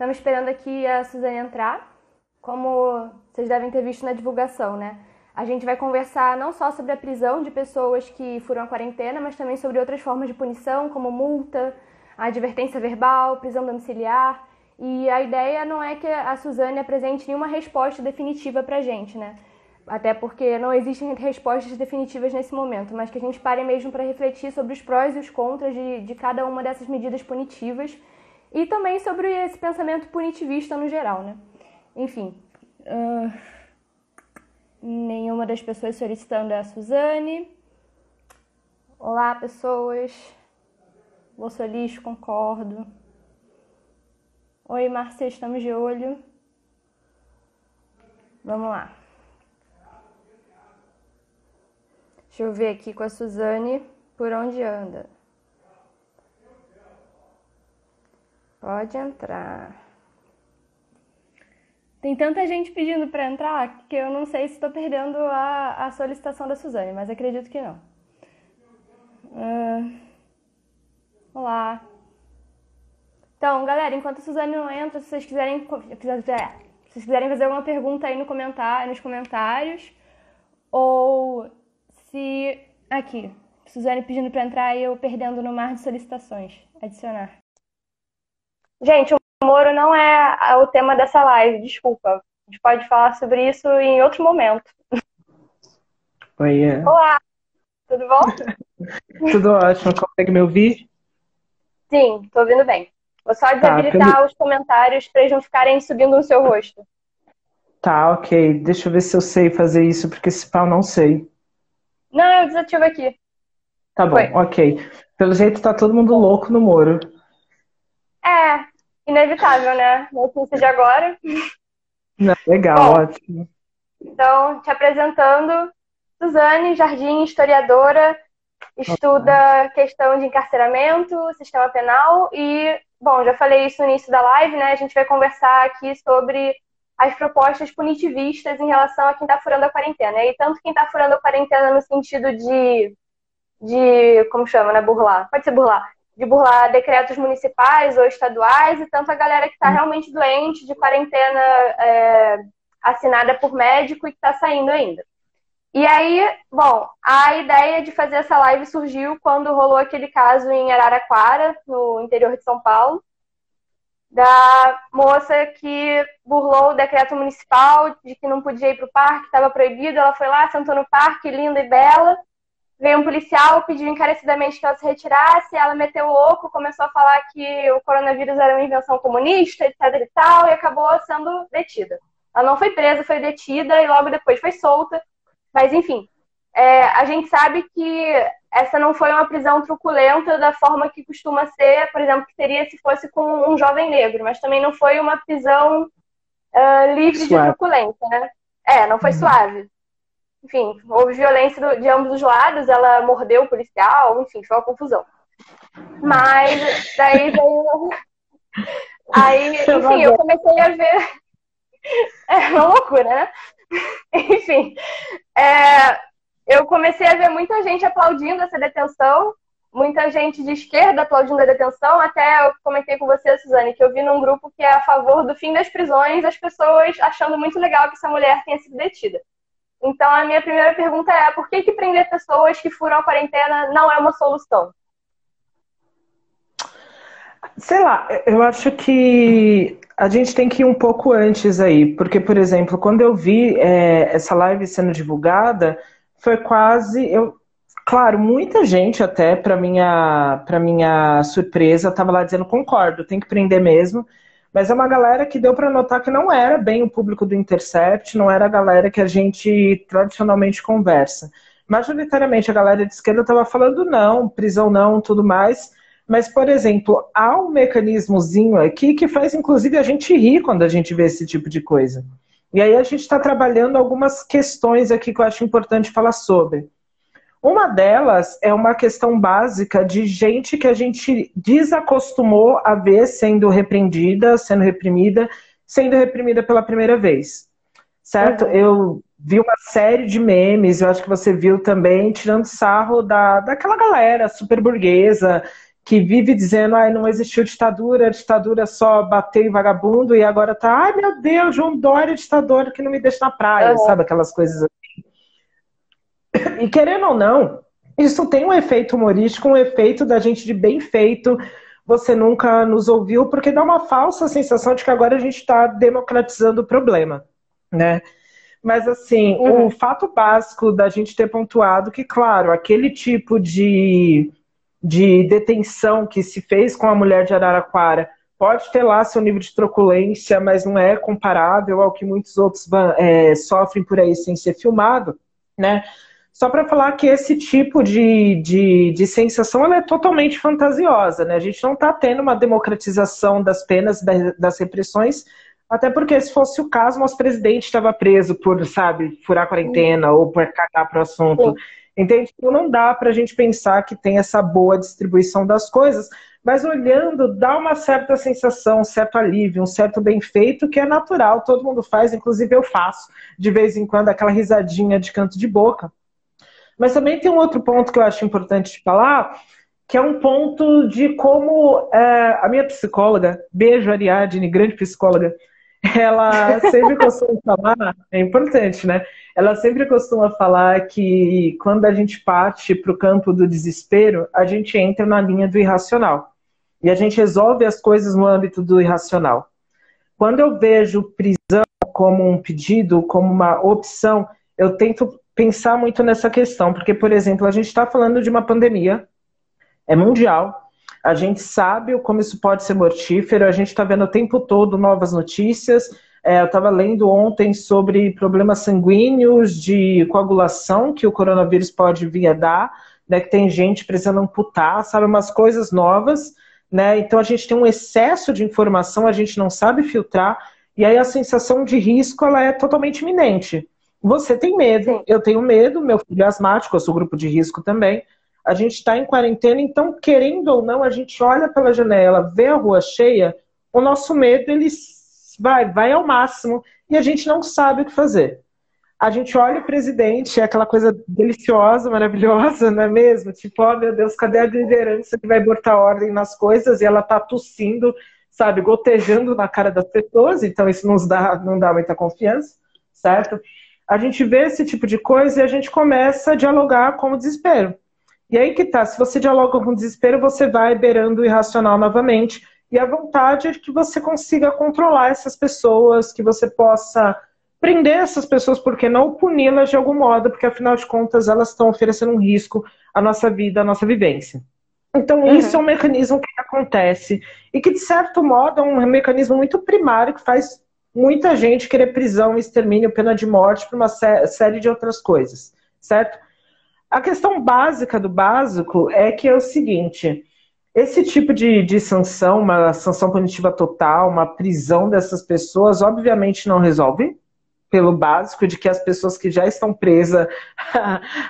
Estamos esperando aqui a Suzane entrar. Como vocês devem ter visto na divulgação, né? A gente vai conversar não só sobre a prisão de pessoas que furam à quarentena, mas também sobre outras formas de punição, como multa, a advertência verbal, prisão domiciliar. E a ideia não é que a Suzane apresente nenhuma resposta definitiva pra gente, né? Até porque não existem respostas definitivas nesse momento, mas que a gente pare mesmo para refletir sobre os prós e os contras de cada uma dessas medidas punitivas e também sobre esse pensamento punitivista no geral, né? Enfim, nenhuma das pessoas solicitando é a Suzane. Olá, pessoas. Vou ser lixo, concordo. Oi, Márcia, estamos de olho. Vamos lá. Deixa eu ver aqui com a Suzane por onde anda. Pode entrar. Tem tanta gente pedindo para entrar que eu não sei se estou perdendo a solicitação da Suzane, mas acredito que não. Olá. Então, galera, enquanto a Suzane não entra, se vocês quiserem fazer alguma pergunta aí nos comentários, ou se... Aqui, Suzane pedindo para entrar e eu perdendo no mar de solicitações. Adicionar. Gente, o Moro não é o tema dessa live, desculpa. A gente pode falar sobre isso em outro momento. Oi, Olá, tudo bom? Tudo ótimo, consegue me ouvir? Sim, tô ouvindo bem. Vou só desabilitar os comentários para eles não ficarem subindo no seu rosto. Tá, ok. Deixa eu ver se eu sei fazer isso, porque esse pau não sei. Não, eu desativo aqui. Tá bom, ok. Pelo jeito tá todo mundo louco no Moro. É, inevitável, né? Notícia de agora. Não, legal, Bom, ótimo. então, te apresentando, Suzane Jardim, historiadora, estuda questão de encarceramento, sistema penal e, bom, já falei isso no início da live, né? A gente vai conversar aqui sobre as propostas punitivistas em relação a quem está furando a quarentena. E tanto quem está furando a quarentena no sentido de como chama, né? Burlar. Pode ser burlar. De burlar decretos municipais ou estaduais, e tanto a galera que está realmente doente, de quarentena assinada por médico e que está saindo ainda. E aí, bom, a ideia de fazer essa live surgiu quando rolou aquele caso em Araraquara, no interior de São Paulo, da moça que burlou o decreto municipal de que não podia ir para o parque, estava proibido, ela foi lá, sentou no parque, linda e bela, veio um policial, pediu encarecidamente que ela se retirasse, ela meteu o louco, começou a falar que o coronavírus era uma invenção comunista, etc e tal, e acabou sendo detida. Ela não foi presa, foi detida e logo depois foi solta. Mas, enfim, a gente sabe que essa não foi uma prisão truculenta da forma que costuma ser, por exemplo, que seria se fosse com um jovem negro, mas também não foi uma prisão livre de truculência, né? Não foi suave. Enfim, houve violência de ambos os lados, ela mordeu o policial, enfim, foi uma confusão. Mas daí veio... Aí, enfim, eu comecei a ver... É uma loucura, né? Enfim, eu comecei a ver muita gente aplaudindo essa detenção, muita gente de esquerda aplaudindo a detenção, até eu comentei com você, Suzane, que eu vi num grupo que é a favor do fim das prisões, as pessoas achando muito legal que essa mulher tenha sido detida. Então, a minha primeira pergunta é, por que prender pessoas que furam a quarentena não é uma solução? Sei lá, eu acho que a gente tem que ir um pouco antes aí, porque, por exemplo, quando eu vi essa live sendo divulgada, foi quase... Claro, muita gente até, para minha surpresa, estava lá dizendo, concordo, tem que prender mesmo, mas é uma galera que deu para notar que não era bem o público do Intercept, não era a galera que a gente tradicionalmente conversa. Majoritariamente a galera de esquerda estava falando não, prisão não, tudo mais, mas, por exemplo, há um mecanismozinho aqui que faz inclusive a gente rir quando a gente vê esse tipo de coisa. E aí a gente está trabalhando algumas questões aqui que eu acho importante falar sobre. Uma delas é uma questão básica de gente que a gente desacostumou a ver sendo repreendida, sendo reprimida pela primeira vez, certo? Eu vi uma série de memes, eu acho que você viu também, tirando sarro daquela galera super burguesa, que vive dizendo, ai, não existiu ditadura, a ditadura só bateu em vagabundo, e agora tá, ai, meu Deus, João Dória, ditador que não me deixa na praia, Uhum. sabe? Aquelas coisas. E querendo ou não, isso tem um efeito humorístico, um efeito da gente de bem feito, você nunca nos ouviu, porque dá uma falsa sensação de que agora a gente está democratizando o problema, né? Mas, assim, o fato básico da gente ter pontuado que, claro, aquele tipo de detenção que se fez com a mulher de Araraquara pode ter lá seu nível de truculência, mas não é comparável ao que muitos outros sofrem por aí sem ser filmado, né? Só para falar que esse tipo de sensação ela é totalmente fantasiosa, né? A gente não está tendo uma democratização das penas, das repressões, até porque se fosse o caso, nosso presidente estava preso por, sabe, furar a quarentena ou por cagar para o assunto. Entende? Então não dá para a gente pensar que tem essa boa distribuição das coisas, mas olhando dá uma certa sensação, um certo alívio, um certo bem feito que é natural, todo mundo faz, inclusive eu faço de vez em quando aquela risadinha de canto de boca. Mas também tem um outro ponto que eu acho importante de falar, que é um ponto de como a minha psicóloga, beijo Ariadne, grande psicóloga, ela sempre costuma falar, é importante, né? Ela sempre costuma falar que quando a gente parte para o campo do desespero, a gente entra na linha do irracional. E a gente resolve as coisas no âmbito do irracional. Quando eu vejo prisão como um pedido, como uma opção, eu tento pensar muito nessa questão, porque, por exemplo, a gente está falando de uma pandemia, é mundial, a gente sabe como isso pode ser mortífero, a gente está vendo o tempo todo novas notícias, eu estava lendo ontem sobre problemas sanguíneos de coagulação que o coronavírus pode vir a dar, né, que tem gente precisando amputar, sabe, umas coisas novas, né, então a gente tem um excesso de informação, a gente não sabe filtrar, e aí a sensação de risco ela é totalmente iminente. Você tem medo, eu tenho medo, meu filho é asmático, eu sou grupo de risco também. A gente está em quarentena, então, querendo ou não, a gente olha pela janela, vê a rua cheia, o nosso medo ele vai ao máximo e a gente não sabe o que fazer. A gente olha o presidente, é aquela coisa deliciosa, maravilhosa, não é mesmo? Tipo, oh meu Deus, cadê a liderança que vai botar ordem nas coisas? E ela tá tossindo, sabe, gotejando na cara das pessoas, então isso não dá muita confiança, certo? A gente vê esse tipo de coisa e a gente começa a dialogar com o desespero. E aí que tá, se você dialoga com o desespero, você vai beirando o irracional novamente. E a vontade é que você consiga controlar essas pessoas, que você possa prender essas pessoas, porque não puni-las de algum modo, porque afinal de contas elas estão oferecendo um risco à nossa vida, à nossa vivência. Então isso é um mecanismo que acontece e que de certo modo é um mecanismo muito primário que faz muita gente querer prisão, extermínio, pena de morte para uma série de outras coisas, certo? A questão básica do básico é que é o seguinte, esse tipo de sanção, uma sanção punitiva total, uma prisão dessas pessoas, obviamente não resolve, pelo básico de que as pessoas que já estão presas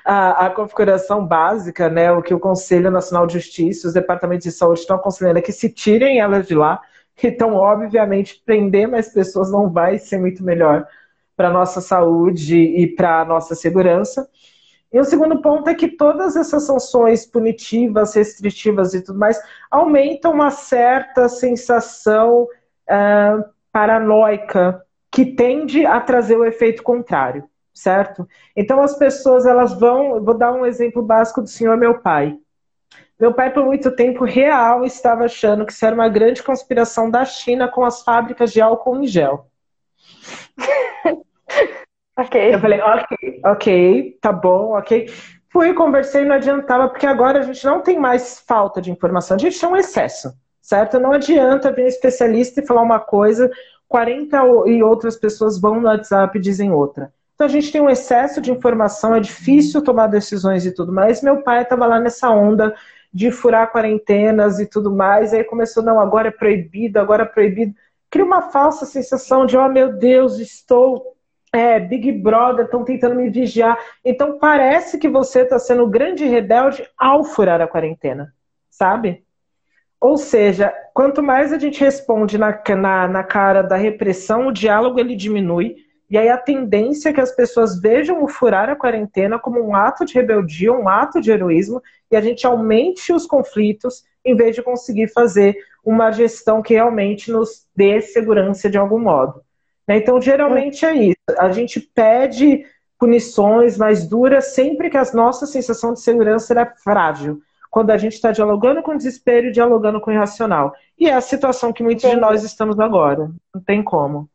à configuração básica, né, o que o Conselho Nacional de Justiça, os departamentos de saúde estão aconselhando é que se tirem elas de lá. Então, obviamente, prender mais pessoas não vai ser muito melhor para a nossa saúde e para a nossa segurança. E o segundo ponto é que todas essas sanções punitivas, restritivas e tudo mais aumentam uma certa sensação paranoica que tende a trazer o efeito contrário, certo? Então as pessoas elas vou dar um exemplo básico do senhor meu pai. Meu pai, por muito tempo, real, estava achando que isso era uma grande conspiração da China com as fábricas de álcool em gel. Ok. Eu falei, ok, tá bom, ok. Fui, conversei, não adiantava, porque agora a gente não tem mais falta de informação, a gente tem um excesso, certo? Não adianta vir um especialista e falar uma coisa, 40 e outras pessoas vão no WhatsApp e dizem outra. Então a gente tem um excesso de informação, é difícil tomar decisões e tudo mais. Meu pai estava lá nessa onda de furar quarentenas e tudo mais, aí começou, não, agora é proibido, agora é proibido. Cria uma falsa sensação de, oh meu Deus, estou... Big Brother, estão tentando me vigiar. Então parece que você está sendo o grande rebelde ao furar a quarentena, sabe? Ou seja, quanto mais a gente responde na cara da repressão, o diálogo ele diminui, e aí a tendência é que as pessoas vejam o furar a quarentena como um ato de rebeldia, um ato de heroísmo, e a gente aumente os conflitos, em vez de conseguir fazer uma gestão que realmente nos dê segurança de algum modo. Né? Então, geralmente é isso. A gente pede punições mais duras sempre que a nossa sensação de segurança é frágil. Quando a gente está dialogando com o desespero e dialogando com o irracional. E é a situação que muitos de nós estamos agora. Não tem como.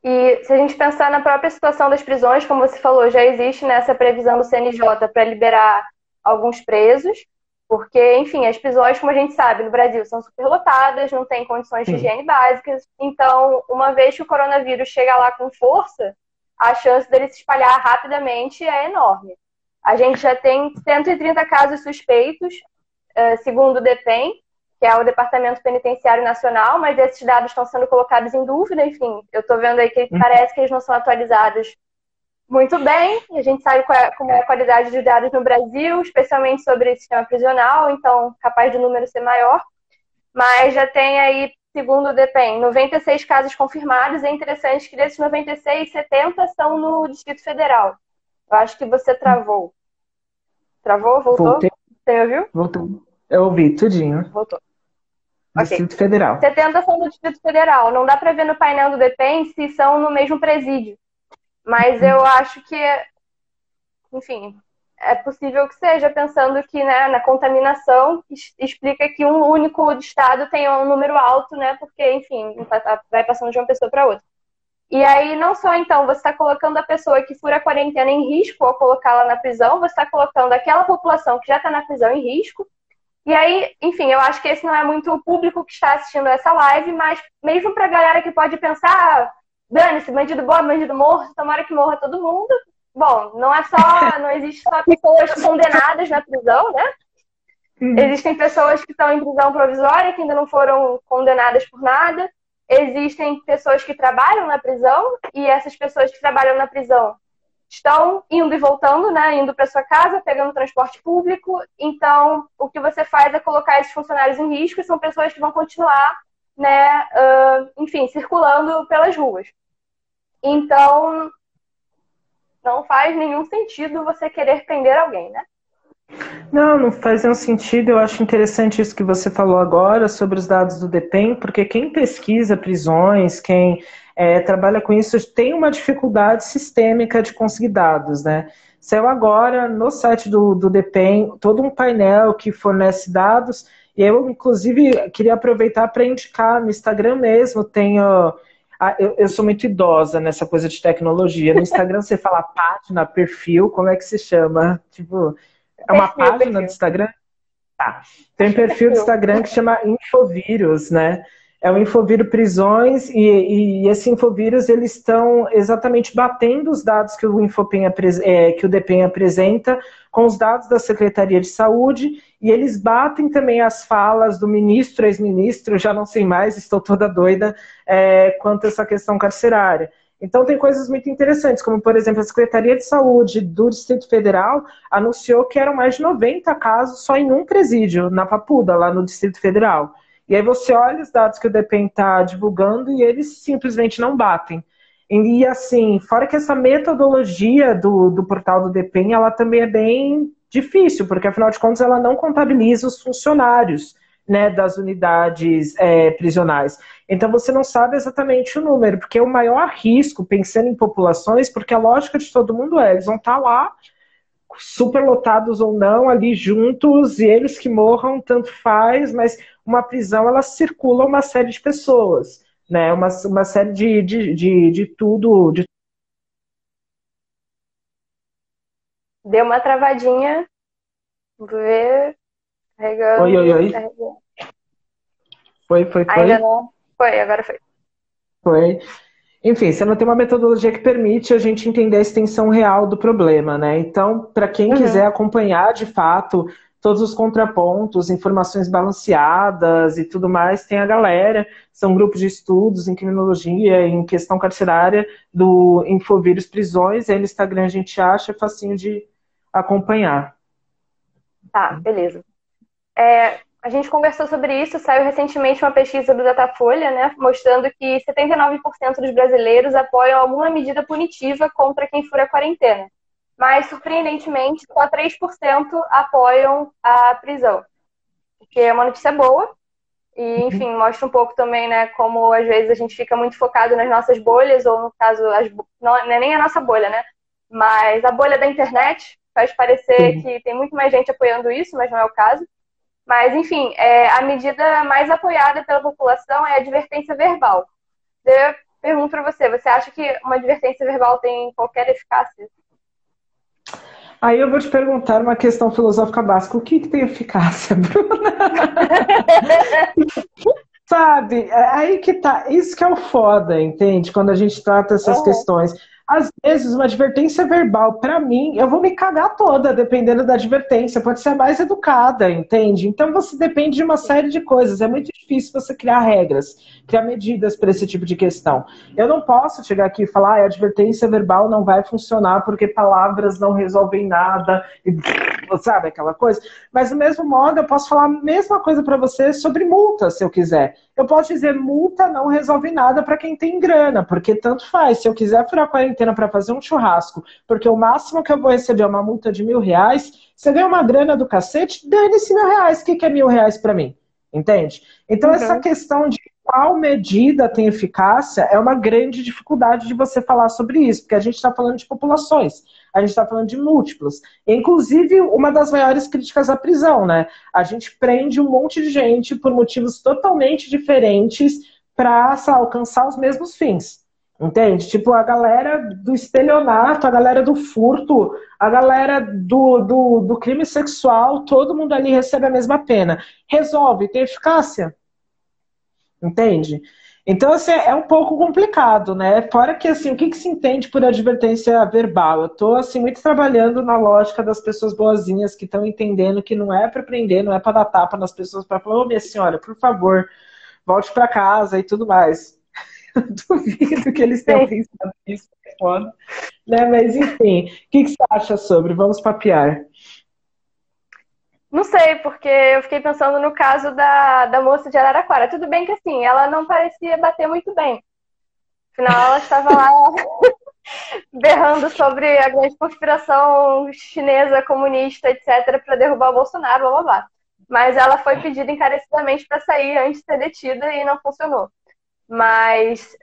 E se a gente pensar na própria situação das prisões, como você falou, já existe nessa previsão do CNJ para liberar alguns presos, porque, enfim, as prisões, como a gente sabe, no Brasil são superlotadas, não tem condições de higiene básicas. Então, uma vez que o coronavírus chega lá com força, a chance dele se espalhar rapidamente é enorme. A gente já tem 130 casos suspeitos, segundo o DEPEN, que é o Departamento Penitenciário Nacional, mas esses dados estão sendo colocados em dúvida. Enfim, eu estou vendo aí que parece que eles não são atualizados muito bem. A gente sabe como é a qualidade de dados no Brasil, especialmente sobre o sistema prisional, então capaz do número ser maior. Mas já tem aí, segundo o DEPEN, 96 casos confirmados. É interessante que desses 96, 70 são no Distrito Federal. Eu acho que você travou. Travou? Voltou? Voltei. Você me ouviu? Voltou. Eu ouvi tudinho. Voltou. Distrito Federal. 70 são do Distrito Federal. Não dá para ver no painel do DEPEN se são no mesmo presídio. Mas eu acho que, enfim, é possível que seja, pensando que, né, na contaminação explica que um único estado tem um número alto, né? Porque, enfim, vai passando de uma pessoa para outra. E aí, não só, então, você está colocando a pessoa que fura a quarentena em risco ao colocá-la na prisão, você está colocando aquela população que já está na prisão em risco. E aí, enfim, eu acho que esse não é muito o público que está assistindo essa live, mas mesmo para a galera que pode pensar, dane-se, bandido bom, bandido morto, tomara que morra todo mundo. Bom, não existe só pessoas condenadas na prisão, né? Existem pessoas que estão em prisão provisória, que ainda não foram condenadas por nada. Existem pessoas que trabalham na prisão, e essas pessoas que trabalham na prisão estão indo e voltando, né? Indo para sua casa, pegando transporte público. Então, o que você faz é colocar esses funcionários em risco, e são pessoas que vão continuar, né? Enfim, circulando pelas ruas. Então, não faz nenhum sentido você querer prender alguém, né? Não faz nenhum sentido. Eu acho interessante isso que você falou agora sobre os dados do DEPEN, porque quem pesquisa prisões, quem trabalha com isso, tem uma dificuldade sistêmica de conseguir dados, né? Saiu agora no site do DEPEN todo um painel que fornece dados, e eu, inclusive, queria aproveitar para indicar no Instagram mesmo, tenho... Eu sou muito idosa nessa coisa de tecnologia. No Instagram você fala página, perfil, como é que se chama? Tipo... É uma página do Instagram? Tá. Tem um perfil do Instagram que chama Infovírus, né? É o Infovírus Prisões, e esse Infovírus, eles estão exatamente batendo os dados que que o DEPEN apresenta com os dados da Secretaria de Saúde, e eles batem também as falas do ministro, ex-ministro, já não sei mais, estou toda doida, quanto a essa questão carcerária. Então tem coisas muito interessantes, como, por exemplo, a Secretaria de Saúde do Distrito Federal anunciou que eram mais de 90 casos só em um presídio, na Papuda, lá no Distrito Federal. E aí você olha os dados que o DEPEN está divulgando e eles simplesmente não batem. E assim, fora que essa metodologia do portal do DEPEN, ela também é bem difícil, porque afinal de contas ela não contabiliza os funcionários, né, das unidades prisionais. Então você não sabe exatamente o número, porque o maior risco, pensando em populações, porque a lógica de todo mundo eles vão estar lá, superlotados ou não, ali juntos, e eles que morram, tanto faz, mas uma prisão, ela circula uma série de pessoas, né, uma série de tudo. Deu uma travadinha, vou ver... Carregando. Oi. Carregando. Foi. Ainda não. Foi, agora foi. Foi. Enfim, você não tem uma metodologia que permite a gente entender a extensão real do problema, né? Então, para quem quiser acompanhar, de fato, todos os contrapontos, informações balanceadas e tudo mais, tem a galera, são grupos de estudos em criminologia, em questão carcerária, do Infovírus Prisões, aí no Instagram a gente acha, é facinho de acompanhar. Tá, beleza. A gente conversou sobre isso, saiu recentemente uma pesquisa do Datafolha, né, mostrando que 79% dos brasileiros apoiam alguma medida punitiva contra quem fura a quarentena. mas surpreendentemente só 3% apoiam a prisão, o que é uma notícia boa. E, enfim, mostra um pouco também, né, como às vezes a gente fica muito focado nas nossas bolhas, ou no caso, não é nem a nossa bolha, né, mas a bolha da internet faz parecer Sim. que tem muito mais gente apoiando isso, mas não é o caso. Mas, enfim, a medida mais apoiada pela população é a advertência verbal. Eu pergunto para você, você acha que uma advertência verbal tem qualquer eficácia? Aí eu vou te perguntar uma questão filosófica básica. O que que tem eficácia, Bruna? Sabe? Aí que tá. Isso que é o foda, entende? Quando a gente trata essas Uhum. questões. Às vezes, uma advertência verbal, pra mim, eu vou me cagar toda, dependendo da advertência. Pode ser a mais educada, entende? Então, você depende de uma série de coisas. É muito difícil você criar regras, criar medidas para esse tipo de questão. Eu não posso chegar aqui e falar, a advertência verbal não vai funcionar porque palavras não resolvem nada, e, sabe aquela coisa? Mas, do mesmo modo, eu posso falar a mesma coisa para você sobre multa, se eu quiser. Eu posso dizer, multa não resolve nada para quem tem grana, porque tanto faz. Se eu quiser furar a quarentena para fazer um churrasco, porque o máximo que eu vou receber é uma multa de R$ 1.000, você ganha uma grana do cacete, dane-se R$ 1.000. O que é R$ 1.000 para mim? Entende? Então, essa Uhum. questão de qual medida tem eficácia é uma grande dificuldade de você falar sobre isso, porque a gente está falando de populações, a gente está falando de múltiplos. Inclusive, uma das maiores críticas à prisão, né? A gente prende um monte de gente por motivos totalmente diferentes para alcançar os mesmos fins. Entende? Tipo, a galera do estelionato, a galera do furto, a galera do crime sexual, todo mundo ali recebe a mesma pena. Resolve, tem eficácia? Entende? Então, assim, é um pouco complicado, né? Fora que, assim, o que se entende por advertência verbal? Eu tô, assim, muito trabalhando na lógica das pessoas boazinhas que estão entendendo que não é para prender, não é para dar tapa nas pessoas, para falar, ô, minha senhora, por favor, volte para casa e tudo mais. Eu duvido que eles tenham Sim. pensado nisso, é foda, né? Mas, enfim, o que você acha sobre? Vamos papear. Não sei, porque eu fiquei pensando no caso da moça de Araraquara. Tudo bem que assim, ela não parecia bater muito bem. Afinal, ela estava lá berrando sobre a grande conspiração chinesa, comunista, etc., para derrubar o Bolsonaro, blá blá blá. Mas ela foi pedida encarecidamente para sair antes de ser detida e não funcionou. Mas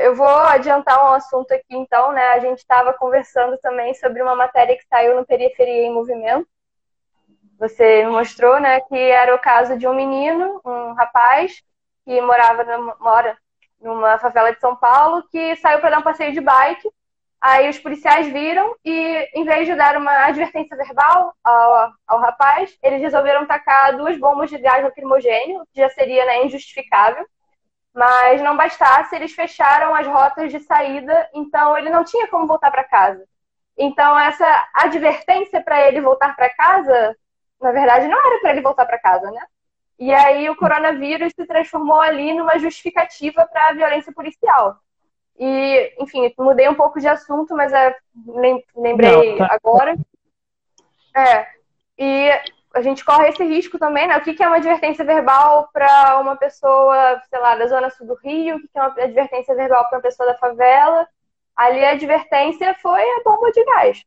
eu vou adiantar um assunto aqui, então, né? A gente estava conversando também sobre uma matéria que saiu no Periferia em Movimento. Você me mostrou, né, que era o caso de um menino, um rapaz, que mora numa favela de São Paulo, que saiu para dar um passeio de bike. Aí os policiais viram e, em vez de dar uma advertência verbal ao rapaz, eles resolveram tacar 2 bombas de gás lacrimogêneo, que já seria, né, injustificável. Mas não bastasse, eles fecharam as rotas de saída, então ele não tinha como voltar para casa. Então, essa advertência para ele voltar para casa, na verdade, não era para ele voltar para casa, né? E aí o coronavírus se transformou ali numa justificativa para a violência policial. E, enfim, mudei um pouco de assunto, mas Não, lembrei tá. agora. É, e a gente corre esse risco também, né? O que é uma advertência verbal para uma pessoa, sei lá, da zona sul do Rio? O que é uma advertência verbal para uma pessoa da favela? Ali a advertência foi a bomba de gás.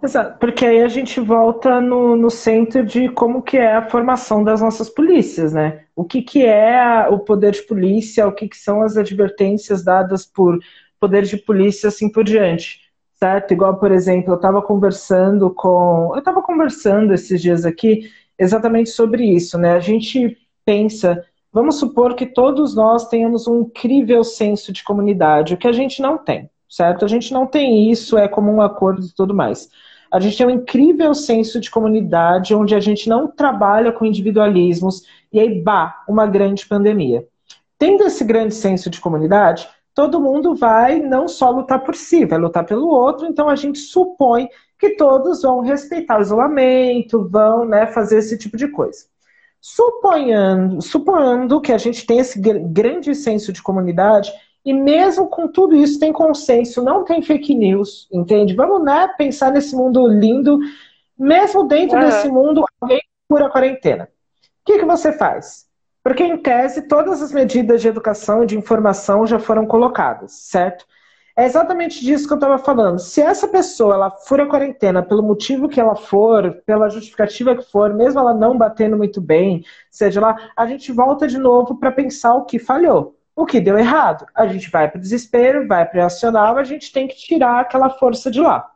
Exato, porque aí a gente volta no centro de como que é a formação das nossas polícias, né? O que que é o poder de polícia, o que que são as advertências dadas por poder de polícia, assim por diante, certo? Igual, por exemplo, eu estava conversando esses dias aqui exatamente sobre isso, né? A gente pensa, vamos supor que todos nós tenhamos um incrível senso de comunidade, o que a gente não tem, certo? A gente não tem isso, é comum acordo e tudo mais. A gente tem um incrível senso de comunidade, onde a gente não trabalha com individualismos, e aí, uma grande pandemia. Tendo esse grande senso de comunidade, todo mundo vai não só lutar por si, vai lutar pelo outro, então a gente supõe que todos vão respeitar o isolamento, vão, né, fazer esse tipo de coisa. Supondo que a gente tem esse grande senso de comunidade, e mesmo com tudo isso tem consenso, não tem fake news, entende? Vamos, né, pensar nesse mundo lindo, mesmo dentro desse Uhum. mundo, alguém cura a quarentena. O que você faz? Porque, em tese, todas as medidas de educação e de informação já foram colocadas, certo? É exatamente disso que eu estava falando. Se essa pessoa ela fura a quarentena pelo motivo que ela for, pela justificativa que for, mesmo ela não batendo muito bem, seja lá, a gente volta de novo para pensar o que falhou, o que deu errado. A gente vai para o desespero, vai para o racional, a gente tem que tirar aquela força de lá.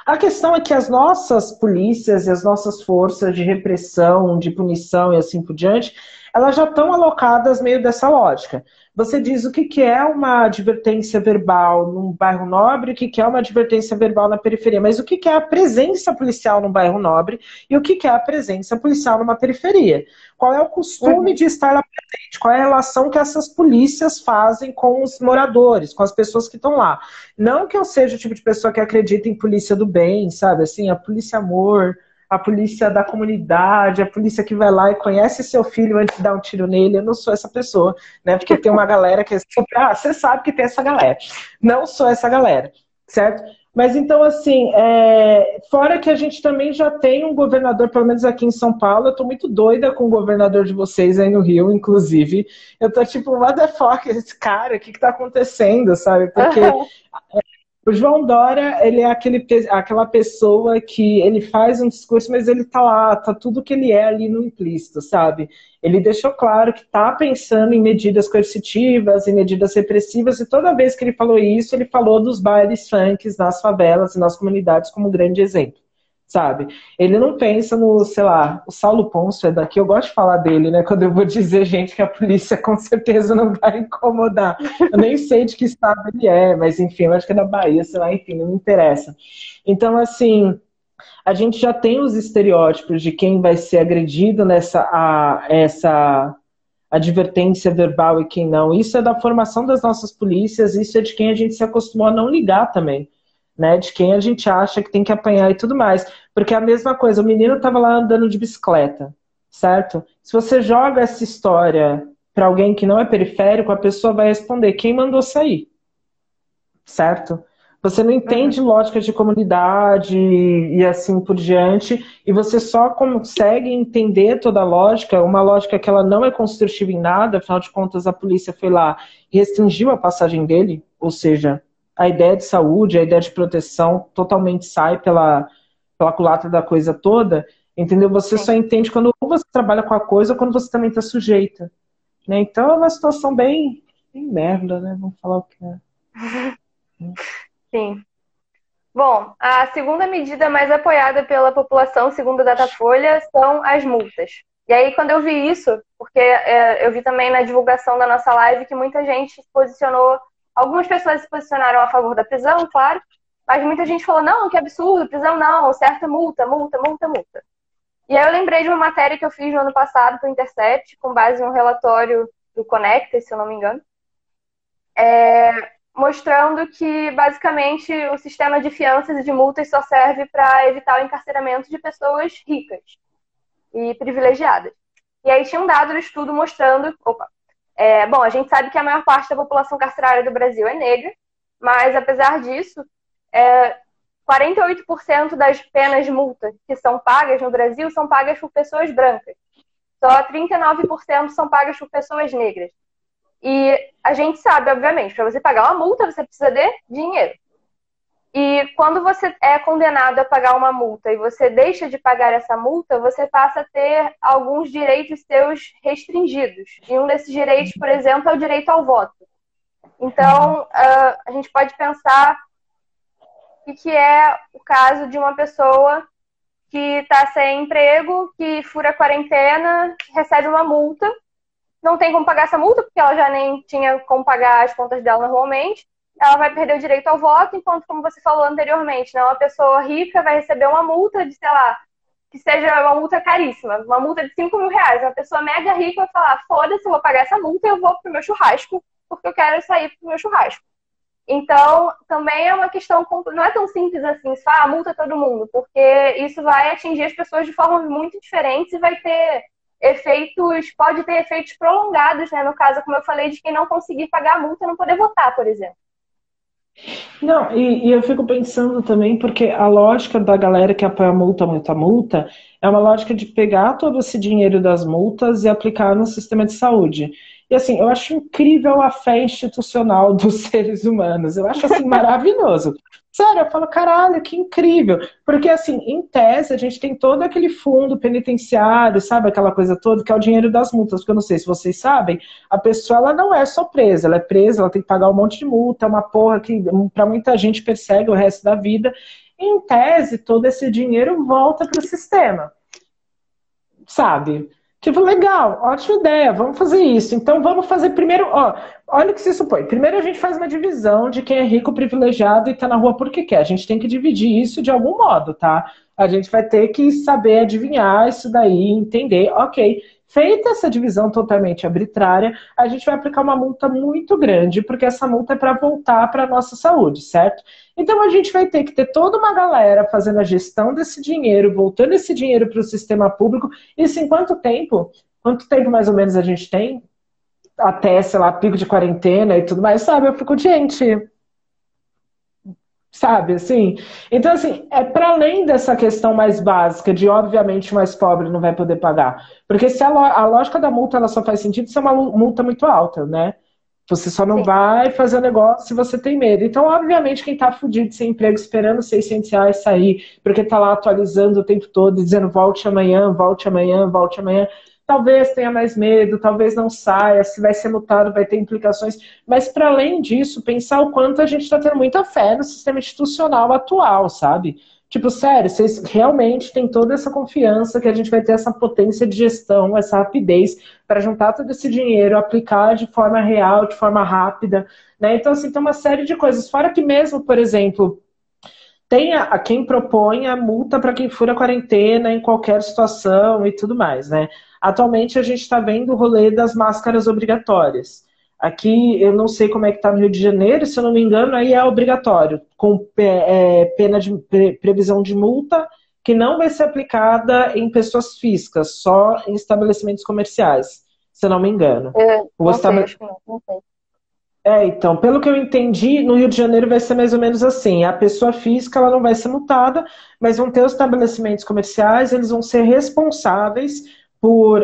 A questão é que as nossas polícias e as nossas forças de repressão, de punição e assim por diante, elas já estão alocadas meio dessa lógica. Você diz o que é uma advertência verbal num bairro nobre, o que é uma advertência verbal na periferia, mas o que é a presença policial num bairro nobre e o que é a presença policial numa periferia? Qual é o costume de estar lá presente? Qual é a relação que essas polícias fazem com os moradores, com as pessoas que estão lá? Não que eu seja o tipo de pessoa que acredita em polícia do bem, sabe? Assim, a polícia amor, a polícia da comunidade, a polícia que vai lá e conhece seu filho antes de dar um tiro nele. Eu não sou essa pessoa, né? Porque tem uma galera que é super... Ah, você sabe que tem essa galera. Não sou essa galera, certo? Mas então, assim, fora que a gente também já tem um governador, pelo menos aqui em São Paulo, eu tô muito doida com o governador de vocês aí no Rio, inclusive. Eu tô tipo, what the fuck, esse cara, o que tá acontecendo, sabe? Porque o João Dória, ele é aquela pessoa que ele faz um discurso, mas ele tá lá, tá tudo que ele é ali no implícito, sabe? Ele deixou claro que tá pensando em medidas coercitivas, em medidas repressivas, e toda vez que ele falou isso, ele falou dos bailes funks nas favelas e nas comunidades como um grande exemplo, sabe? Ele não pensa no, sei lá, o Saulo Pôncio é daqui, eu gosto de falar dele, né? Quando eu vou dizer, gente, que a polícia com certeza não vai incomodar. Eu nem sei de que estado ele é, mas enfim, eu acho que é da Bahia, sei lá, enfim, não me interessa. Então, assim, a gente já tem os estereótipos de quem vai ser agredido essa advertência verbal e quem não. Isso é da formação das nossas polícias, isso é de quem a gente se acostumou a não ligar também, né? De quem a gente acha que tem que apanhar e tudo mais. Porque é a mesma coisa, o menino estava lá andando de bicicleta, certo? Se você joga essa história para alguém que não é periférico, a pessoa vai responder, quem mandou sair? Certo? Você não entende lógica de comunidade e assim por diante, e você só consegue entender toda a lógica, uma lógica que ela não é construtiva em nada, afinal de contas a polícia foi lá e restringiu a passagem dele, ou seja, a ideia de saúde, a ideia de proteção totalmente sai pela culatra da coisa toda, entendeu? Você só entende quando você trabalha com a coisa ou quando você também está sujeita, né? Então é uma situação bem merda, né? Vamos falar o que é. Sim. Bom, a segunda medida mais apoiada pela população, segundo a Datafolha, são as multas. E aí, quando eu vi isso, porque eu vi também na divulgação da nossa live que muita gente se posicionou, algumas pessoas se posicionaram a favor da prisão, claro, mas muita gente falou, não, que absurdo, prisão não, certa multa, multa, multa, multa. E aí eu lembrei de uma matéria que eu fiz no ano passado para o Intercept, com base em um relatório do Conecta, se eu não me engano, mostrando que, basicamente, o sistema de fianças e de multas só serve para evitar o encarceramento de pessoas ricas e privilegiadas. E aí tinha um dado do estudo mostrando... bom, a gente sabe que a maior parte da população carcerária do Brasil é negra, mas, apesar disso, 48% das penas de multa que são pagas no Brasil são pagas por pessoas brancas. Só 39% são pagas por pessoas negras. E a gente sabe, obviamente, para você pagar uma multa, você precisa de dinheiro. E quando você é condenado a pagar uma multa e você deixa de pagar essa multa, você passa a ter alguns direitos seus restringidos. E um desses direitos, por exemplo, é o direito ao voto. Então, a gente pode pensar que é o caso de uma pessoa que está sem emprego, que fura a quarentena, recebe uma multa, não tem como pagar essa multa, porque ela já nem tinha como pagar as contas dela normalmente, ela vai perder o direito ao voto, enquanto, como você falou anteriormente, né, uma pessoa rica vai receber uma multa de, sei lá, que seja uma multa caríssima, uma multa de 5 mil reais. Uma pessoa mega rica vai falar, foda-se, eu vou pagar essa multa e eu vou pro meu churrasco, porque eu quero sair pro meu churrasco. Então, também é uma questão, não é tão simples assim, só multa todo mundo, porque isso vai atingir as pessoas de formas muito diferentes e vai ter pode ter efeitos prolongados, né? No caso, como eu falei, de quem não conseguir pagar a multa e não poder votar, por exemplo. Não, e eu fico pensando também, porque a lógica da galera que apoia multa, multa, multa, é uma lógica de pegar todo esse dinheiro das multas e aplicar no sistema de saúde. E assim, eu acho incrível a fé institucional dos seres humanos. Eu acho assim maravilhoso. Sério, eu falo, caralho, que incrível. Porque, assim, em tese, a gente tem todo aquele fundo penitenciário, sabe? Aquela coisa toda, que é o dinheiro das multas. Porque eu não sei se vocês sabem, a pessoa, ela não é só presa. Ela é presa, ela tem que pagar um monte de multa, é uma porra que, pra muita gente, persegue o resto da vida. Em tese, todo esse dinheiro volta para o sistema, sabe? Tipo, legal, ótima ideia, vamos fazer isso. Então vamos fazer primeiro, ó, olha o que se supõe. Primeiro a gente faz uma divisão de quem é rico, privilegiado e tá na rua porque quer. A gente tem que dividir isso de algum modo, tá? A gente vai ter que saber adivinhar isso daí, entender, ok. Feita essa divisão totalmente arbitrária, a gente vai aplicar uma multa muito grande, porque essa multa é para voltar para a nossa saúde, certo? Então a gente vai ter que ter toda uma galera fazendo a gestão desse dinheiro, voltando esse dinheiro para o sistema público. Isso em quanto tempo? Quanto tempo mais ou menos a gente tem? Até, sei lá, pico de quarentena e tudo mais, sabe? Eu fico, gente, sabe, assim? Então, assim, é para além dessa questão mais básica de, obviamente, o mais pobre não vai poder pagar. Porque se a lógica da multa ela só faz sentido se é uma multa muito alta, né? Você só não Sim. vai fazer o negócio se você tem medo. Então, obviamente, quem está fudido sem emprego, esperando R$ 600 sair, porque está lá atualizando o tempo todo, dizendo volte amanhã, volte amanhã, volte amanhã, talvez tenha mais medo, talvez não saia, se vai ser multado, vai ter implicações. Mas, para além disso, pensar o quanto a gente está tendo muita fé no sistema institucional atual, sabe? Tipo, sério, vocês realmente têm toda essa confiança que a gente vai ter essa potência de gestão, essa rapidez para juntar todo esse dinheiro, aplicar de forma real, de forma rápida, né? Então, assim, tem uma série de coisas. Fora que mesmo, por exemplo, tem a quem propõe a multa para quem fura a quarentena em qualquer situação e tudo mais, né? Atualmente a gente está vendo o rolê das máscaras obrigatórias. Aqui, eu não sei como é que está no Rio de Janeiro, se eu não me engano, aí é obrigatório, com pena de previsão de multa, que não vai ser aplicada em pessoas físicas, só em estabelecimentos comerciais, se eu não me engano. Não sei, acho que não sei. Então, pelo que eu entendi, no Rio de Janeiro vai ser mais ou menos assim. A pessoa física ela não vai ser multada, mas vão ter os estabelecimentos comerciais, eles vão ser responsáveis por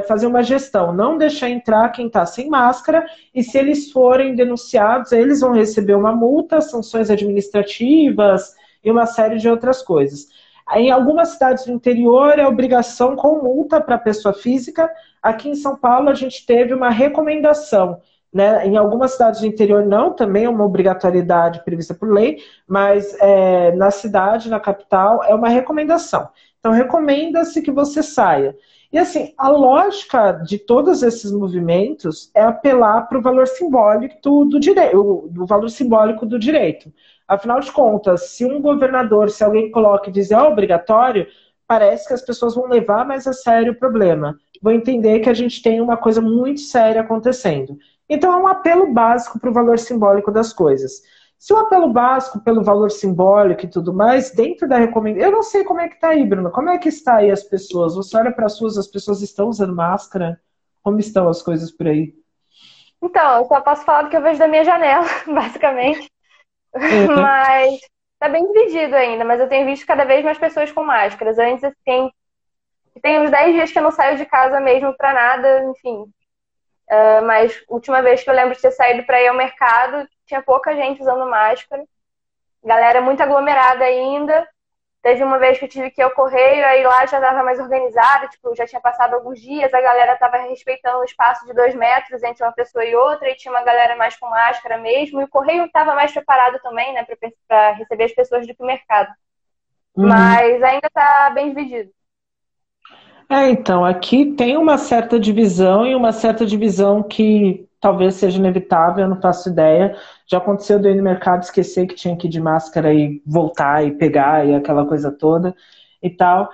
fazer uma gestão, não deixar entrar quem está sem máscara, e se eles forem denunciados, eles vão receber uma multa, sanções administrativas e uma série de outras coisas. Em algumas cidades do interior é obrigação com multa para a pessoa física. Aqui em São Paulo a gente teve uma recomendação, né? Em algumas cidades do interior não, também é uma obrigatoriedade prevista por lei, mas na cidade, na capital, é uma recomendação. Então, recomenda-se que você saia. E assim, a lógica de todos esses movimentos é apelar para o valor simbólico do direito, do valor simbólico do direito. Afinal de contas, se um governador, se alguém coloca e diz obrigatório, parece que as pessoas vão levar mais a sério o problema. Vão entender que a gente tem uma coisa muito séria acontecendo. Então é um apelo básico para o valor simbólico das coisas. Se o apelo básico pelo valor simbólico e tudo mais, dentro da recomendação. Eu não sei como é que está aí, Bruno. Como é que está aí as pessoas? Você olha para as pessoas estão usando máscara? Como estão as coisas por aí? Então, eu só posso falar do que eu vejo da minha janela, basicamente. Mas tá bem dividido ainda, mas eu tenho visto cada vez mais pessoas com máscaras. Antes, assim, tem uns 10 dias que eu não saio de casa mesmo pra nada, enfim. Mas última vez que eu lembro de ter saído pra ir ao mercado, tinha pouca gente usando máscara. Galera muito aglomerada ainda. Teve uma vez que eu tive que ir ao correio, aí lá já estava mais organizado, tipo, já tinha passado alguns dias, a galera estava respeitando o espaço de 2 metros entre uma pessoa e outra, e tinha uma galera mais com máscara mesmo, e o correio estava mais preparado também, né, para receber as pessoas do que o mercado. Mas ainda está bem dividido. Então, aqui tem uma certa divisão e uma certa divisão que talvez seja inevitável, eu não faço ideia. Já aconteceu de eu ir no mercado esquecer que tinha que ir de máscara e voltar e pegar e aquela coisa toda e tal.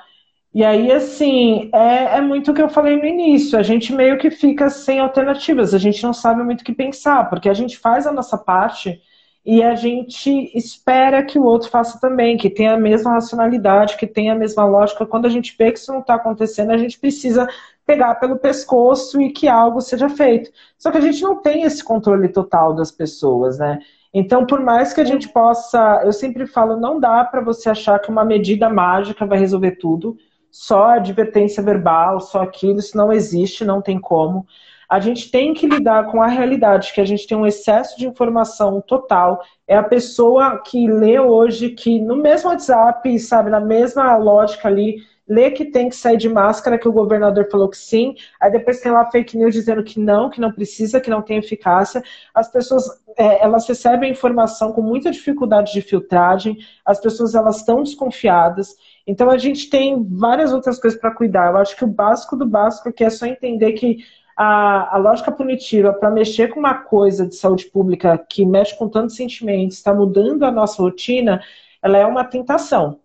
E aí, assim, é muito o que eu falei no início, a gente meio que fica sem alternativas, a gente não sabe muito o que pensar, porque a gente faz a nossa parte e a gente espera que o outro faça também, que tenha a mesma racionalidade, que tenha a mesma lógica. Quando a gente vê que isso não está acontecendo, a gente precisa pegar pelo pescoço e que algo seja feito. Só que a gente não tem esse controle total das pessoas, né? Então, por mais que a gente possa, eu sempre falo, não dá para você achar que uma medida mágica vai resolver tudo, só advertência verbal, só aquilo, isso não existe, não tem como. A gente tem que lidar com a realidade, que a gente tem um excesso de informação total. É a pessoa que lê hoje, que no mesmo WhatsApp, sabe, na mesma lógica ali, lê que tem que sair de máscara, que o governador falou que sim, aí depois tem lá fake news dizendo que não precisa, que não tem eficácia. As pessoas, elas recebem informação com muita dificuldade de filtragem, as pessoas, elas estão desconfiadas. Então a gente tem várias outras coisas para cuidar. Eu acho que o básico do básico aqui é só entender que a lógica punitiva para mexer com uma coisa de saúde pública que mexe com tantos sentimentos, está mudando a nossa rotina, ela é uma tentação,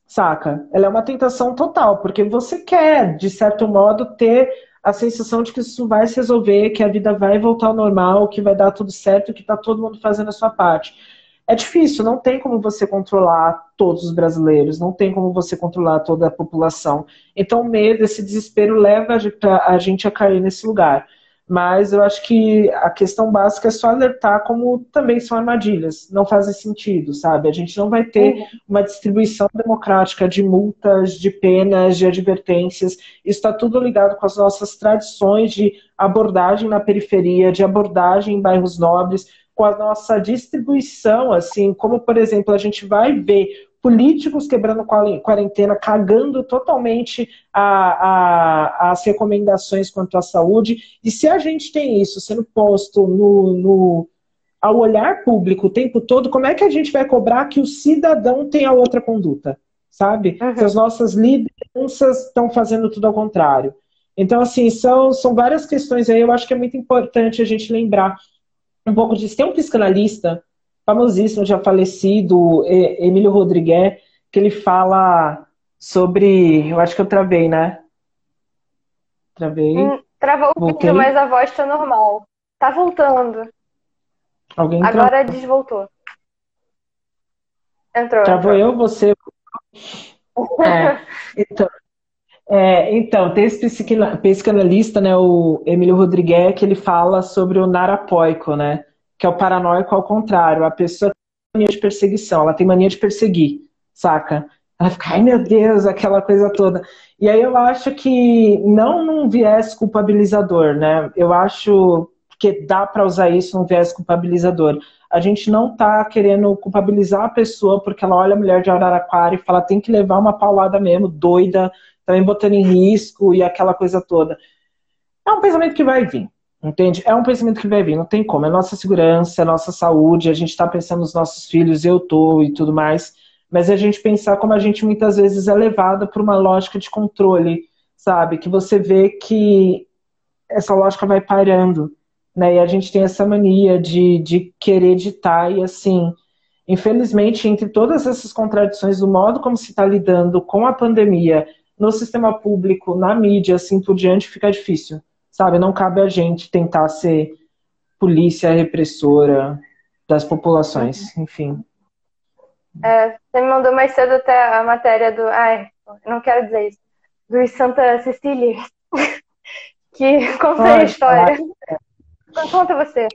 saca? Ela é uma tentação total, porque você quer, de certo modo, ter a sensação de que isso vai se resolver, que a vida vai voltar ao normal, que vai dar tudo certo, que está todo mundo fazendo a sua parte. É difícil, não tem como você controlar todos os brasileiros, não tem como você controlar toda a população. Então, o medo, esse desespero leva a gente a cair nesse lugar. Mas eu acho que a questão básica é só alertar como também são armadilhas. Não fazem sentido, sabe? A gente não vai ter uma distribuição democrática de multas, de penas, de advertências. Isso está tudo ligado com as nossas tradições de abordagem na periferia, de abordagem em bairros nobres, com a nossa distribuição, assim, como, por exemplo, a gente vai ver políticos quebrando quarentena, cagando totalmente as recomendações quanto à saúde, e se a gente tem isso sendo posto ao olhar público o tempo todo, como é que a gente vai cobrar que o cidadão tenha outra conduta, sabe? Se as nossas lideranças estão fazendo tudo ao contrário. Então, assim, são várias questões aí, eu acho que é muito importante a gente lembrar um pouco disso. Tem um psicanalista famosíssimo, já falecido, Emílio Rodrigues, que ele fala sobre... Eu acho que eu travei, né? Travei. Travou um Voltei. pouquinho, mas a voz tá normal. Tá voltando. Alguém Agora travou. desvoltou. Entrou. Travou eu, você... Então, tem esse psicanalista, né, o Emílio Rodrigues, que ele fala sobre o narapoico, né, que é o paranoico ao contrário. A pessoa tem mania de perseguição, ela tem mania de perseguir, saca? Ela fica, ai meu Deus, aquela coisa toda. E aí eu acho que não num viés culpabilizador, né, eu acho que dá para usar isso num viés culpabilizador. A gente não tá querendo culpabilizar a pessoa porque ela olha a mulher de Araraquara e fala, tem que levar uma paulada mesmo, doida, também botando em risco e aquela coisa toda. É um pensamento que vai vir, entende? É um pensamento que vai vir, não tem como. É nossa segurança, é nossa saúde, a gente está pensando nos nossos filhos, eu tô e tudo mais, mas a gente pensar como a gente muitas vezes é levada por uma lógica de controle, sabe? Que você vê que essa lógica vai parando, né? E a gente tem essa mania de querer ditar e assim... Infelizmente, entre todas essas contradições, do modo como se está lidando com a pandemia, no sistema público, na mídia, assim por diante, fica difícil, sabe? Não cabe a gente tentar ser polícia repressora das populações, enfim. Você me mandou mais cedo até a matéria do... Ai, não quero dizer isso. Dos Santa Cecília, que conta a história. Conta você.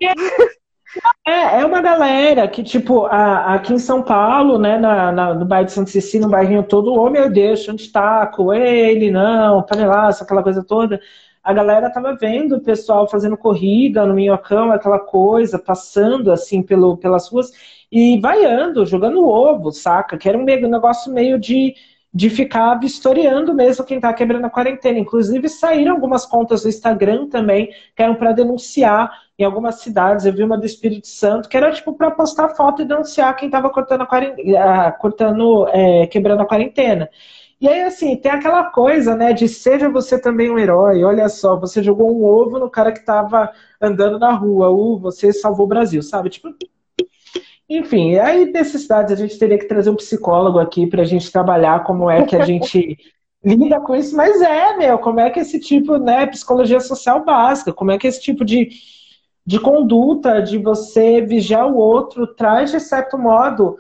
É uma galera que, tipo, aqui em São Paulo, né, no bairro de Santa Cecília, no bairrinho todo, oh meu Deus, onde taco, ele não, panelaço, aquela coisa toda. A galera tava vendo o pessoal fazendo corrida no Minhocão, aquela coisa, passando, assim, pelas ruas, e vaiando, jogando ovo, saca? Que era um negócio meio de ficar vistoriando mesmo quem tá quebrando a quarentena. Inclusive, saíram algumas contas do Instagram também, que eram para denunciar em algumas cidades. Eu vi uma do Espírito Santo, que era tipo para postar foto e denunciar quem estava quebrando a quarentena. E aí, assim, tem aquela coisa, né, de seja você também um herói. Olha só, você jogou um ovo no cara que estava andando na rua, você salvou o Brasil, sabe? Tipo, enfim, aí necessidades a gente teria que trazer um psicólogo aqui para a gente trabalhar como é que a gente lida com isso, mas como é que esse tipo, né, psicologia social básica, como é que esse tipo de conduta, de você vigiar o outro, traz, de certo modo,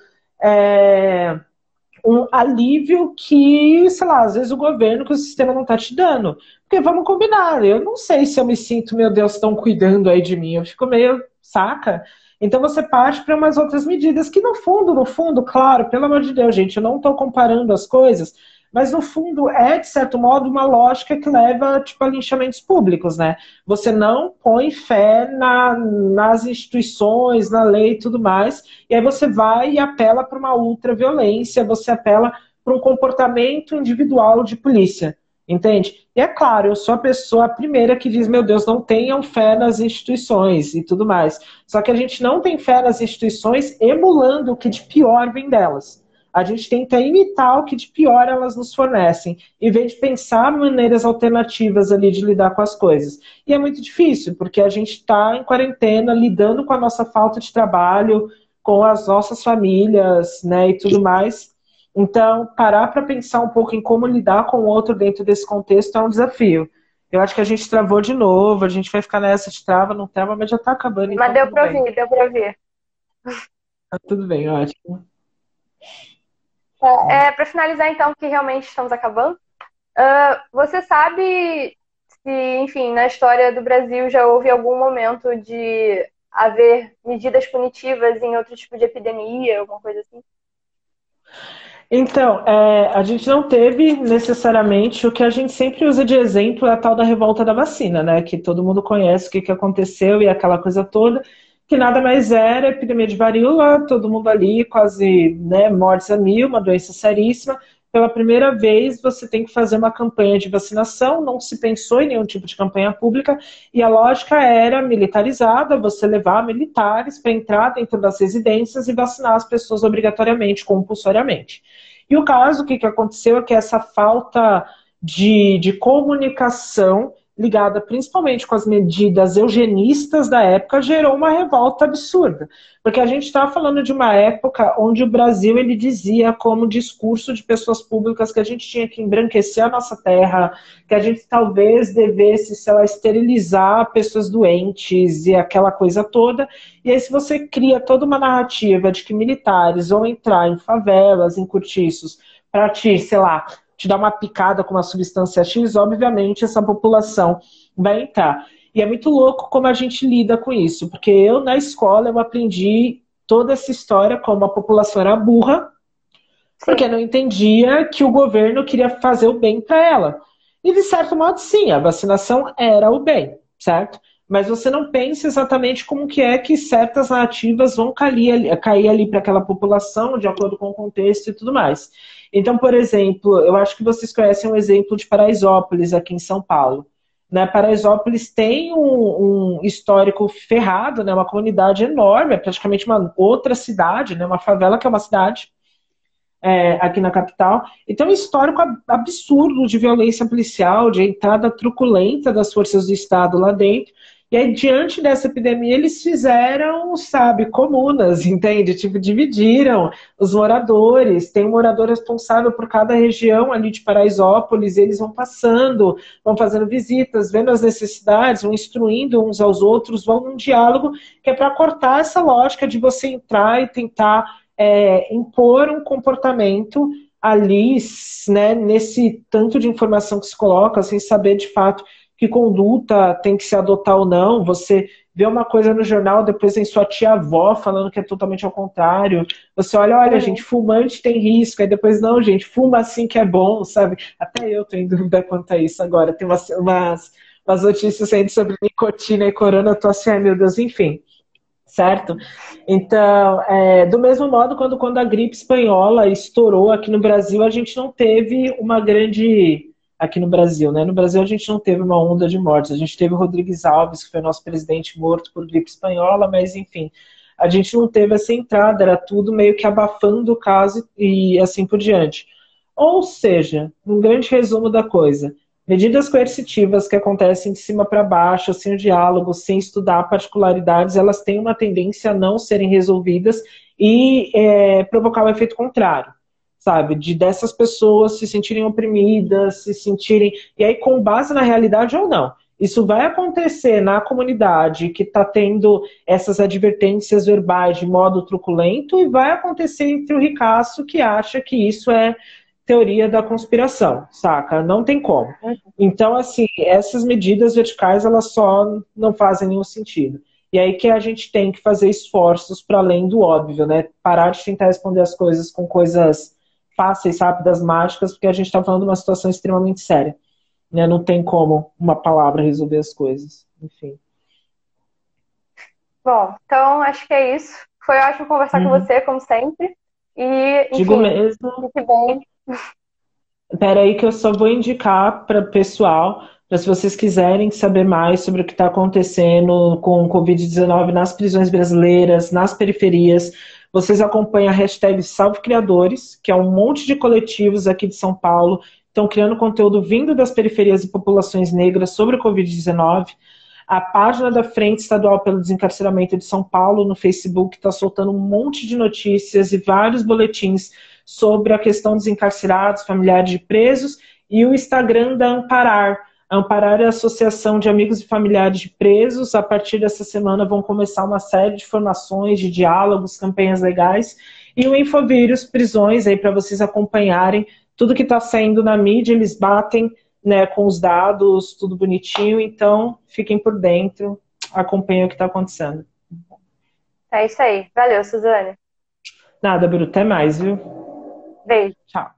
um alívio que, sei lá, às vezes o governo, que o sistema não está te dando. Porque vamos combinar, eu não sei se eu me sinto, meu Deus, estão cuidando aí de mim, eu fico meio, saca? Então você parte para umas outras medidas que no fundo, claro, pelo amor de Deus, gente, eu não estou comparando as coisas, Mas, no fundo, é, de certo modo, uma lógica que leva, tipo, a linchamentos públicos, né? Você não põe fé nas instituições, na lei e tudo mais, e aí você vai e apela para uma ultraviolência, você apela para um comportamento individual de polícia, entende? E é claro, eu sou a pessoa a primeira que diz, meu Deus, não tenham fé nas instituições e tudo mais. Só que a gente não tem fé nas instituições emulando o que de pior vem delas. A gente tenta imitar o que de pior elas nos fornecem, em vez de pensar maneiras alternativas ali de lidar com as coisas. E é muito difícil, porque a gente está em quarentena, lidando com a nossa falta de trabalho, com as nossas famílias, né, e tudo mais. Então, parar para pensar um pouco em como lidar com o outro dentro desse contexto é um desafio. Eu acho que a gente travou de novo, a gente vai ficar nessa de trava, não trava, mas já está acabando, Mas então tudo bem. deu pra ouvir. Tá tudo bem, ótimo. Para finalizar, então, que realmente estamos acabando, você sabe se, enfim, na história do Brasil já houve algum momento de haver medidas punitivas em outro tipo de epidemia, alguma coisa assim? Então, a gente não teve necessariamente o que a gente sempre usa de exemplo é a tal da revolta da vacina, né? Que todo mundo conhece o que aconteceu e aquela coisa toda, que nada mais era a epidemia de varíola, todo mundo ali, quase, né, mortes a mil, uma doença seríssima. Pela primeira vez, você tem que fazer uma campanha de vacinação, não se pensou em nenhum tipo de campanha pública, e a lógica era militarizada, você levar militares para entrar dentro das residências e vacinar as pessoas obrigatoriamente, compulsoriamente. E o caso, o que aconteceu é que essa falta de comunicação, ligada principalmente com as medidas eugenistas da época, gerou uma revolta absurda. Porque a gente está falando de uma época onde o Brasil ele dizia como discurso de pessoas públicas que a gente tinha que embranquecer a nossa terra, que a gente talvez devesse, sei lá, esterilizar pessoas doentes e aquela coisa toda. E aí, se você cria toda uma narrativa de que militares vão entrar em favelas, em cortiços, para te, sei lá, te dar uma picada com uma substância X, obviamente essa população vai entrar. E é muito louco como a gente lida com isso, porque eu, na escola, eu aprendi toda essa história como a população era burra, porque Sim. não entendia que o governo queria fazer o bem para ela. E, de certo modo, sim, a vacinação era o bem, certo? Mas você não pensa exatamente como que é que certas narrativas vão cair ali para aquela população, de acordo com o contexto e tudo mais. Então, por exemplo, eu acho que vocês conhecem um exemplo de Paraisópolis, aqui em São Paulo. Né, Paraisópolis tem um histórico ferrado, né, uma comunidade enorme, é praticamente uma outra cidade, né, uma favela que é uma cidade, aqui na capital. Então, um histórico absurdo de violência policial, de entrada truculenta das forças do Estado lá dentro. E aí, diante dessa epidemia, eles fizeram, sabe, comunas, entende? Tipo, dividiram os moradores. Tem um morador responsável por cada região ali de Paraisópolis. Eles vão passando, vão fazendo visitas, vendo as necessidades, vão instruindo uns aos outros, vão num diálogo que é para cortar essa lógica de você entrar e tentar impor um comportamento ali, né, nesse tanto de informação que se coloca, sem saber de fato que conduta tem que se adotar ou não. Você vê uma coisa no jornal, depois tem sua tia-avó falando que é totalmente ao contrário. Você olha, gente, fumante tem risco, aí depois, não, gente, fuma assim que é bom, sabe? Até eu tô em dúvida quanto a isso agora. Tem umas notícias saindo sobre nicotina e corona, eu tô assim, ai meu Deus, enfim. Certo? Então, do mesmo modo, quando a gripe espanhola estourou aqui no Brasil, a gente não teve uma grande... Aqui no Brasil, né? No Brasil a gente não teve uma onda de mortes. A gente teve o Rodrigues Alves, que foi nosso presidente, morto por gripe espanhola, mas enfim, a gente não teve essa entrada, era tudo meio que abafando o caso e assim por diante. Ou seja, um grande resumo da coisa, medidas coercitivas que acontecem de cima para baixo, sem o diálogo, sem estudar particularidades, elas têm uma tendência a não serem resolvidas e provocar o efeito contrário, sabe? Dessas pessoas se sentirem oprimidas, se sentirem... E aí, com base na realidade ou não. Isso vai acontecer na comunidade que está tendo essas advertências verbais de modo truculento e vai acontecer entre o ricaço que acha que isso é teoria da conspiração, saca? Não tem como. Então, assim, essas medidas verticais, elas só não fazem nenhum sentido. E aí que a gente tem que fazer esforços para além do óbvio, né? Parar de tentar responder as coisas com coisas fáceis, rápidas, mágicas, porque a gente está falando de uma situação extremamente séria. Né? Não tem como uma palavra resolver as coisas. Enfim. Bom, então acho que é isso. Foi ótimo conversar com Uhum. você, como sempre. E, Digo enfim, mesmo. fique bem. Espera aí que eu só vou indicar para o pessoal, para se vocês quiserem saber mais sobre o que está acontecendo com o Covid-19 nas prisões brasileiras, nas periferias, vocês acompanham a hashtag Salve Criadores, que é um monte de coletivos aqui de São Paulo, estão criando conteúdo vindo das periferias e populações negras sobre o Covid-19. A página da Frente Estadual pelo Desencarceramento de São Paulo no Facebook está soltando um monte de notícias e vários boletins sobre a questão dos encarcerados, familiares de presos, e o Instagram da Amparar. A Amparar é a Associação de Amigos e Familiares de Presos. A partir dessa semana vão começar uma série de formações, de diálogos, campanhas legais, e o Infovírus Prisões, aí para vocês acompanharem tudo que está saindo na mídia, eles batem, né, com os dados, tudo bonitinho, então fiquem por dentro, acompanhem o que está acontecendo. É isso aí. Valeu, Suzane. Nada, Bruto, até mais, viu? Beijo. Tchau.